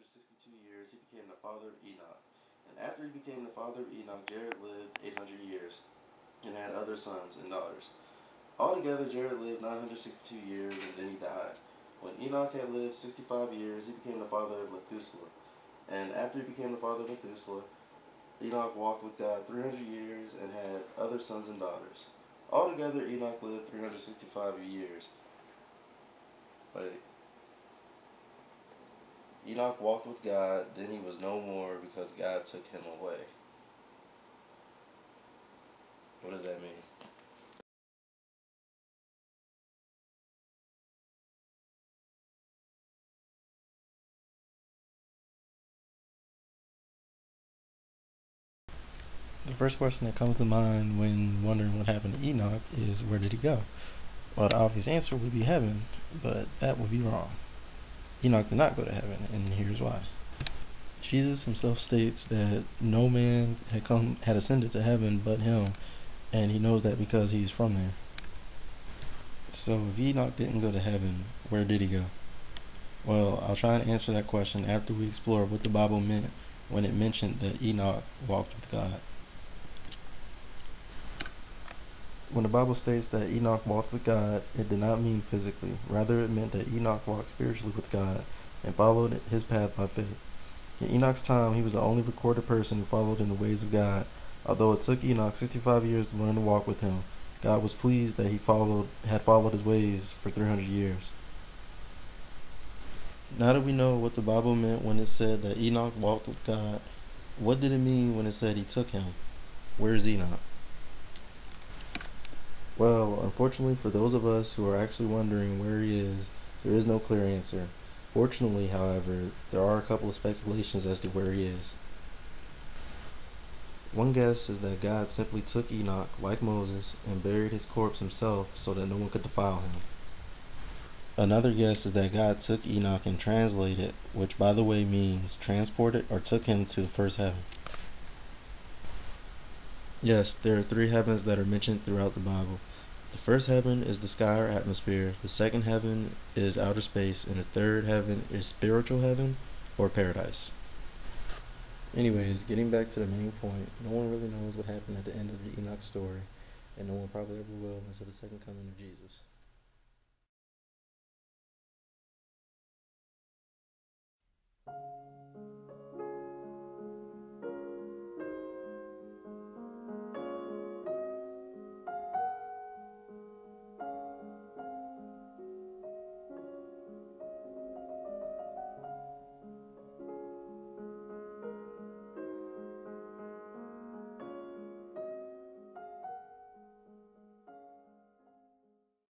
962 years, he became the father of Enoch. And after he became the father of Enoch, Jared lived 800 years and had other sons and daughters. Altogether, Jared lived 962 years and then he died. When Enoch had lived 65 years, he became the father of Methuselah. And after he became the father of Methuselah, Enoch walked with God 300 years and had other sons and daughters. Altogether, Enoch lived 365 years. Wait. Enoch walked with God, then he was no more because God took him away. What does that mean? The first question that comes to mind when wondering what happened to Enoch is, where did he go? Well, the obvious answer would be heaven, but that would be wrong. Enoch did not go to heaven, and here's why. Jesus himself states that no man had ascended to heaven but him, and he knows that because he's from there. So if Enoch didn't go to heaven, where did he go? Well, I'll try and answer that question after we explore what the Bible meant when it mentioned that Enoch walked with God. When the Bible states that Enoch walked with God, it did not mean physically. Rather, it meant that Enoch walked spiritually with God and followed his path by faith. In Enoch's time, he was the only recorded person who followed in the ways of God. Although it took Enoch 65 years to learn to walk with him, God was pleased that he had followed his ways for 300 years. Now that we know what the Bible meant when it said that Enoch walked with God, what did it mean when it said he took him? Where's Enoch? Well, unfortunately for those of us who are actually wondering where he is, there is no clear answer. Fortunately, however, there are a couple of speculations as to where he is. One guess is that God simply took Enoch, like Moses, and buried his corpse himself so that no one could defile him. Another guess is that God took Enoch and translated, which by the way means transported or took him to the first heaven. Yes, there are 3 heavens that are mentioned throughout the Bible. The first heaven is the sky or atmosphere, the second heaven is outer space, and the third heaven is spiritual heaven or paradise. Anyways, getting back to the main point, no one really knows what happened at the end of the Enoch story, and no one probably ever will until the second coming of Jesus.